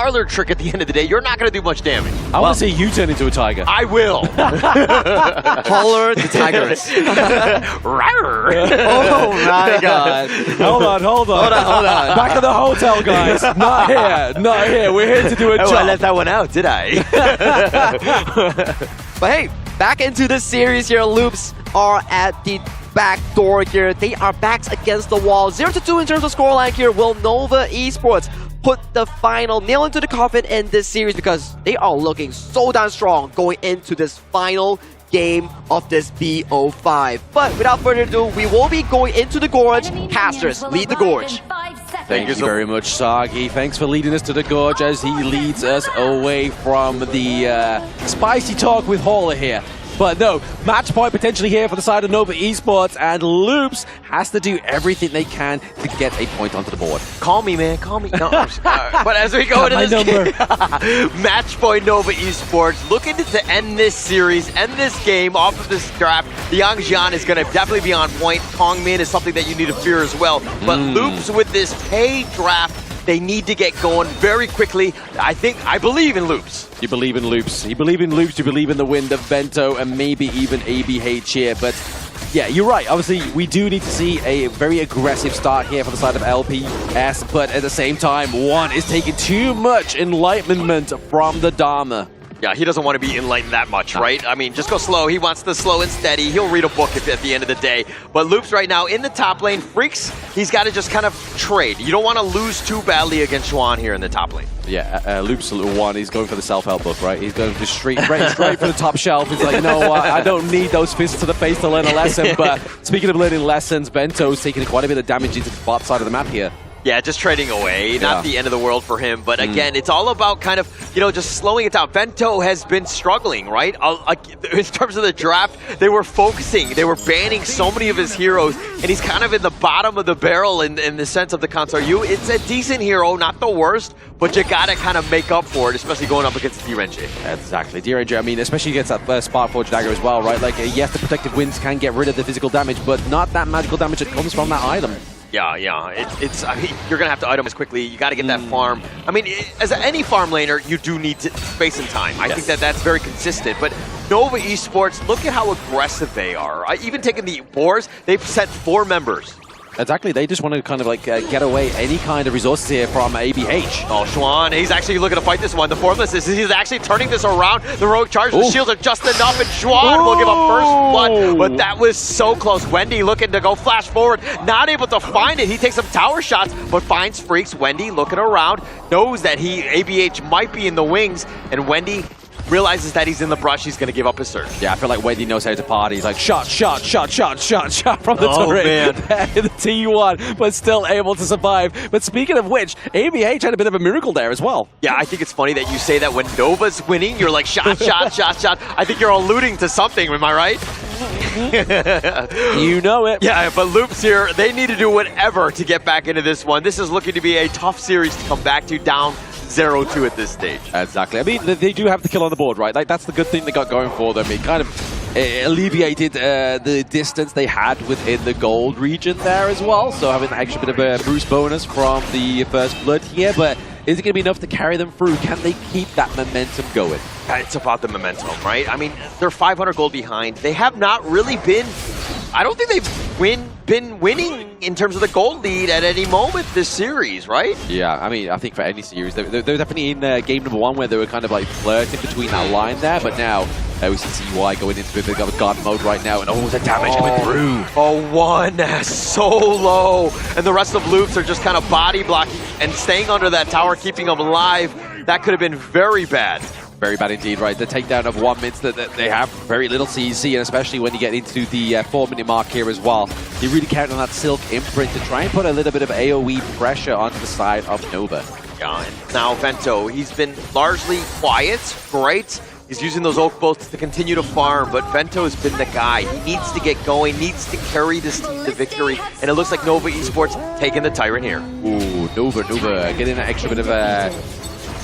parlor trick at the end of the day. You're not going to do much damage. I want to see you turn into a tiger. I will. Holler the Tigers. Oh my god. Hold on. Back at the hotel, guys. Not here. We're here to do a job. I let that one out, did I? But hey, back into the series here. Loops are at the back door here. They are backs against the wall. 0-2 in terms of scoreline here. Will Nova Esports put the final nail into the coffin in this series, because they are looking so damn strong going into this final game of this BO5. But without further ado, we will be going into the Gorge. Casters, lead the Gorge. Thank you very much, Sagi. Thanks for leading us to the Gorge as he leads us away from the spicy talk with Hauler here. But no, match point potentially here for the side of Nova Esports, and Loops has to do everything they can to get a point onto the board. Call me, man. Call me. No, but as we go into this game, match point Nova Esports looking to end this series, end this game off of this draft. The Yangjian is going to definitely be on point. Kongmin is something that you need to fear as well. But Loops with this pay draft, they need to get going very quickly. I believe in Loops. You believe in Loops. You believe in Loops, you believe in the wind of Vento and maybe even ABH here. But yeah, you're right. Obviously, we do need to see a very aggressive start here for the side of LPS. But at the same time, one is taking too much enlightenment from the Dharma. Yeah, he doesn't want to be enlightened that much, right? I mean, just go slow. He wants the slow and steady. He'll read a book at the end of the day. But Loops right now in the top lane. Freaks, he's got to just kind of trade. You don't want to lose too badly against Xuan here in the top lane. Yeah, Loops one, he's going for the self-help book, right? He's going just straight for the top shelf. He's like, you know what, I don't need those fists to the face to learn a lesson. But speaking of learning lessons, Vento's taking quite a bit of damage into the bot side of the map here. Yeah, just trading away. Not the end of the world for him. But again, it's all about kind of, you know, just slowing it down. Vento has been struggling, right? In terms of the draft, they were focusing. They were banning so many of his heroes. And he's kind of in the bottom of the barrel in the sense of the console. It's a decent hero, not the worst. But you got to kind of make up for it, especially going up against D-Renji. Exactly. D-Renji, I mean, especially against that Sparkforge dagger as well, right? Like, yes, the protective winds can get rid of the physical damage, but not that magical damage that comes from that item. Yeah. I mean, you're going to have to item as quickly. You got to get that farm. I mean, as any farm laner, you do need space and time. I think that's very consistent. But Nova Esports, look at how aggressive they are. Even taking the boars, they've sent 4 members. Exactly, they just want to kind of like get away any kind of resources here from ABH. Oh, Xuan, he's actually looking to fight this one. The Formless he's actually turning this around. The rogue charge, the shields are just enough, and Xuan will give up first blood. But that was so close. Wendy looking to go flash forward, not able to find it. He takes some tower shots, but finds Freaks. Wendy looking around, knows that ABH might be in the wings, and Wendy realizes that he's in the brush, he's going to give up his surge. Yeah, I feel like Wendy knows how to party. He's like, shot from the turret. Man. In the T1, but still able to survive. But speaking of which, ABH had a bit of a miracle there as well. Yeah, I think it's funny that you say that when Nova's winning, you're like, shot. I think you're alluding to something, am I right? You know it. Yeah, but Loops here, they need to do whatever to get back into this one. This is looking to be a tough series to come back to, down 0-2 at this stage. Exactly. I mean, they do have the kill on the board, right? Like, that's the good thing they got going for them. It kind of alleviated the distance they had within the gold region there as well. So having that extra bit of a boost bonus from the first blood here, but is it going to be enough to carry them through? Can they keep that momentum going? It's about the momentum, right? I mean, they're 500 gold behind. They have not really been... I don't think they've been winning in terms of the gold lead at any moment this series, right? Yeah, I mean, I think for any series, they're definitely in game number 1 where they were kind of like flirting between that line there, but now we see CY going into the guard mode right now, and the damage coming through. Oh, one so low, and the rest of Loops are just kind of body blocking and staying under that tower, keeping them alive. That could have been very bad. Very bad indeed, right? The takedown of 1 minute, that they have very little CEC, and especially when you get into the 4-minute mark here as well. You really count on that Silk imprint to try and put a little bit of AoE pressure onto the side of Nova. Yeah, and now Vento, he's been largely quiet, great. He's using those Oak Bolts to continue to farm, but Vento has been the guy. He needs to get going, needs to carry this team to victory, and it looks like Nova Esports taking the Tyrant here. Ooh, Nova getting an extra bit of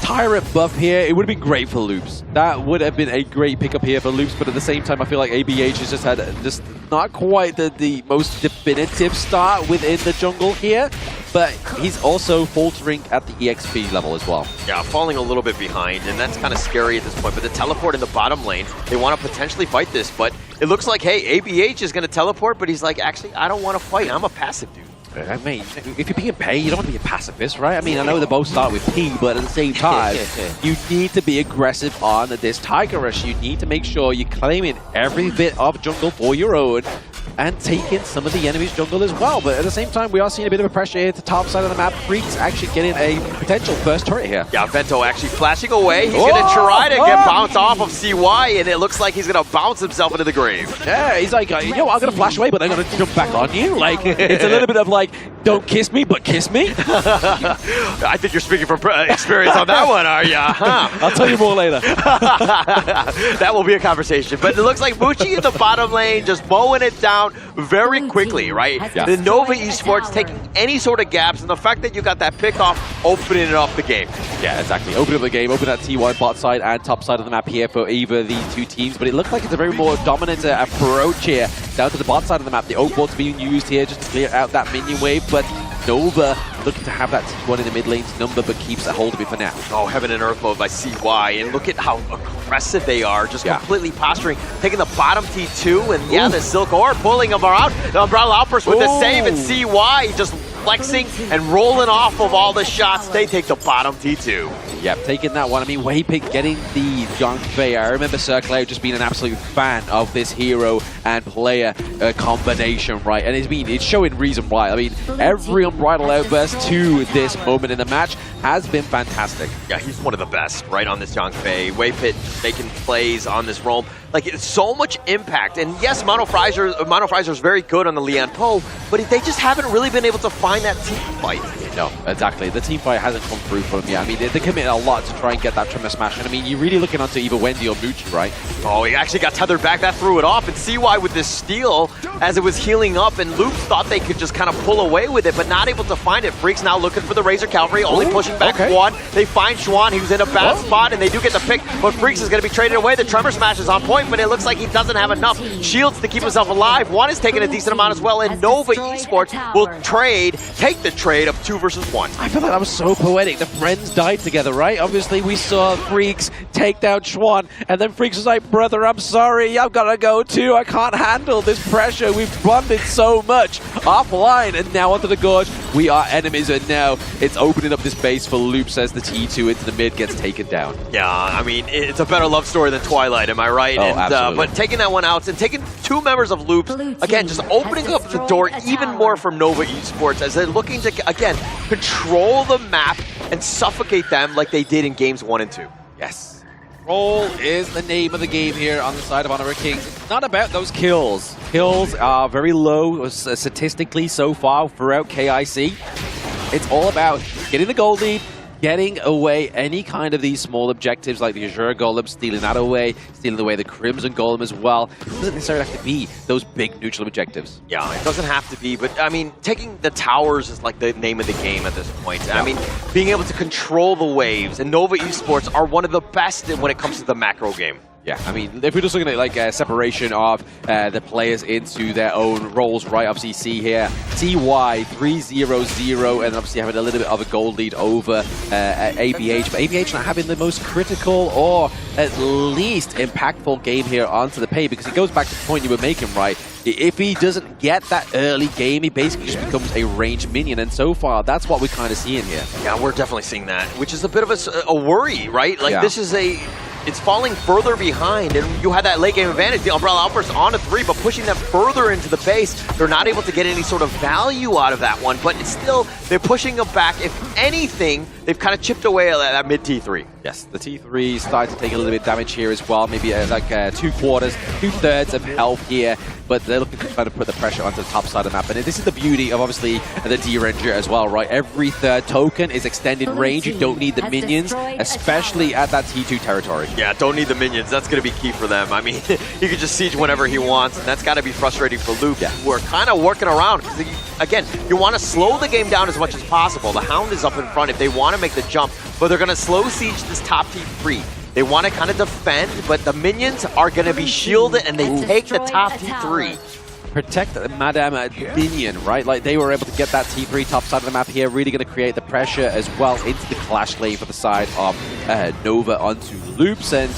Tyrant buff here, it would have been great for Loops. That would have been a great pickup here for Loops, but at the same time, I feel like ABH has just had just not quite the most definitive start within the jungle here, but he's also faltering at the EXP level as well. Yeah, falling a little bit behind, and that's kind of scary at this point. But the teleport in the bottom lane, they want to potentially fight this, but it looks like, hey, ABH is going to teleport, but he's like, actually, I don't want to fight. I'm a passive dude. I mean, if you're being paid, you don't want to be a pacifist, right? I mean, I know they both start with P, but at the same time, you need to be aggressive on this Tiger Rush. You need to make sure you're claiming every bit of jungle for your own and taking some of the enemy's jungle as well. But at the same time, we are seeing a bit of a pressure here at the top side of the map. Freaks actually getting a potential first turret here. Yeah, Vento actually flashing away. He's going to try to get bounced off of CY, and it looks like he's going to bounce himself into the grave. Yeah, he's like, yo, I'm going to flash away, but I'm going to jump back on you. Like, it's a little bit of like, don't kiss me, but kiss me. I think you're speaking from experience on that one, are you? Huh? I'll tell you more later. That will be a conversation. But it looks like Muchi in the bottom lane just mowing it down very quickly, right? Yeah. The Nova Esports taking any sort of gaps, and the fact that you got that pick off, opening it up the game. Yeah, exactly. Open up the game, open that TY bot side and top side of the map here for either of these two teams. But it looks like it's a very more dominant approach here down to the bot side of the map. The Oak Bolt's being used here just to clear out that minion wave, but Nova looking to have that T1 in the mid lane's number, but keeps a hold of it for now. Oh, Heaven and Earth mode by CY, and look at how aggressive they are, just completely posturing, taking the bottom T2, and yeah, the Silk Orb pulling them around. The Umbrella Outburst with the save, and CY just flexing and rolling off of all the shots. They take the bottom T2. Yep, taking that one. I mean, Waypick getting the Young Fei. I remember Circle just being an absolute fan of this hero and player combination, right? And it's showing reason why. I mean, every Unbridled Outburst to this moment in the match has been fantastic. Yeah, he's one of the best, right, on this Young Fei. Waypick making plays on this roam. Like, it's so much impact. And yes, Mono Fraser is very good on the Lian Po, but they just haven't really been able to find that team fight. No, exactly. The team fight hasn't come through for them yet. I mean, they commit a lot to try and get that Tremor Smash. And I mean, you're really looking onto either Wendy or Muchi, right? Oh, he actually got tethered back. That threw it off. And CY with this steal as it was healing up. And Loops thought they could just kind of pull away with it, but not able to find it. Freaks now looking for the Razor Cavalry, only pushing back one. They find Schwan. He was in a bad spot, and they do get the pick. But Freaks is going to be traded away. The Tremor Smash is on point, but it looks like he doesn't have enough shields to keep himself alive. One is taking a decent amount as well, and Nova Esports will take the trade of 2 versus 1. I feel like that was so poetic. The friends died together, right? Obviously, we saw Freaks take down Schwan, and then Freaks was like, brother, I'm sorry, I've got to go too. I can't handle this pressure. We've bonded so much offline, and now onto the Gorge. We are enemies, and now it's opening up this base for Loops as the T2 into the mid gets taken down. Yeah, I mean, it's a better love story than Twilight, am I right? Oh, absolutely. But taking that one out and taking 2 members of Loops, again, just opening up the door even more for Nova Esports as they're looking to, again, control the map and suffocate them like they did in games 1 and 2. Yes. Roll is the name of the game here on the side of Honor of Kings. It's not about those kills. Kills are very low statistically so far throughout KIC. It's all about getting the gold lead, getting away any kind of these small objectives like the Azure Golem, stealing that away, stealing away the Crimson Golem as well. It doesn't necessarily have to be those big neutral objectives. Yeah, it doesn't have to be, but I mean, taking the towers is like the name of the game at this point. I mean, being able to control the waves, and Nova Esports are one of the best when it comes to the macro game. Yeah, I mean, if we're just looking at like a separation of the players into their own roles, right? Obviously, you see here TY 3-0-0, and obviously having a little bit of a gold lead over ABH, but ABH not having the most critical or at least impactful game here onto the pay, because it goes back to the point you were making, right? If he doesn't get that early game, he basically just becomes a ranged minion, and so far, that's what we're kind of seeing here. Yeah, we're definitely seeing that, which is a bit of a worry, right? Like, this is it's falling further behind, and you had that late game advantage, the Umbrella Outburst on a 3, but pushing them further into the base. They're not able to get any sort of value out of that one, but it's still, they're pushing them back. If anything, they've kind of chipped away at that mid T3. Yes, the T3 starting to take a little bit of damage here as well, maybe like 2/3 of health here, but they're looking to try to put the pressure onto the top side of the map. And this is the beauty of obviously the D-Ranger as well, right? Every third token is extended range. You don't need the minions, especially at that T2 territory. Yeah, don't need the minions. That's going to be key for them. I mean, he can just siege whenever he wants, and that's got to be frustrating for Luke. Yeah. We're kind of working around, because again, you want to slow the game down as much as possible. The Hound is up in front. If they want to make the jump, but they're going to slow siege this top T3. They want to kind of defend, but the minions are going to be shielded, and they take the top T3. Protect Madame Minion, right? Like, they were able to get that T3 top side of the map here, really going to create the pressure as well into the clash lane for the side of Nova onto Loops. And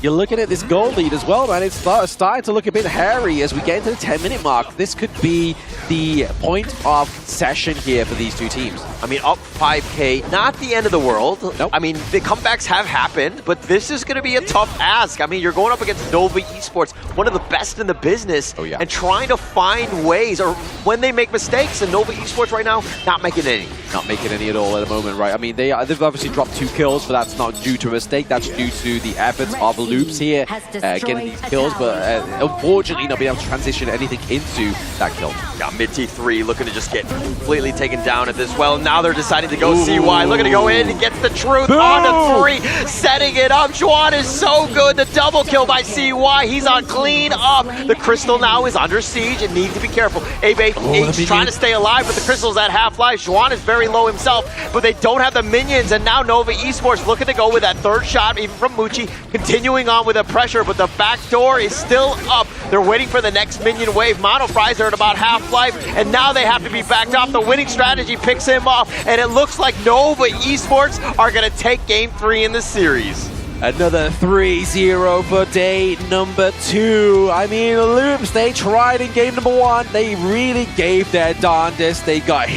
you're looking at this gold lead as well, man. It's starting to look a bit hairy as we get into the 10-minute mark. This could be the point of session here for these two teams. I mean, up 5K, not the end of the world. Nope. I mean, the comebacks have happened, but this is going to be a tough ask. I mean, you're going up against Nova Esports, one of the best in the business, and trying to find ways, or when they make mistakes, and Nova Esports right now, not making any. Not making any at all at the moment, right? I mean, they've obviously dropped 2 kills, but that's not due to a mistake. That's due to the efforts of Loops here, getting these kills, but unfortunately not being able to transition anything into that kill. Yeah, mid T3 looking to just get completely taken down at this. Well, now they're deciding to go CY, looking to go in and get the truth on the 3, setting it up. Juan is so good. The double kill by CY. He's on clean up. The Crystal now is under siege and needs to be careful. Abe trying to stay alive, but the Crystal's at half-life. Juan is very low himself, but they don't have the minions, and now Nova Esports looking to go with that 3rd shot, even from Muchi, continuing on with the pressure, but the back door is still up. They're waiting for the next minion wave. Mono Fries are at about half-life, and now they have to be backed off. The winning strategy picks him off, and it looks like Nova Esports are going to take Game 3 in the series. Another 3-0 for day number 2. I mean, Loops, they tried in game number 1. They really gave their darndest. They got hit.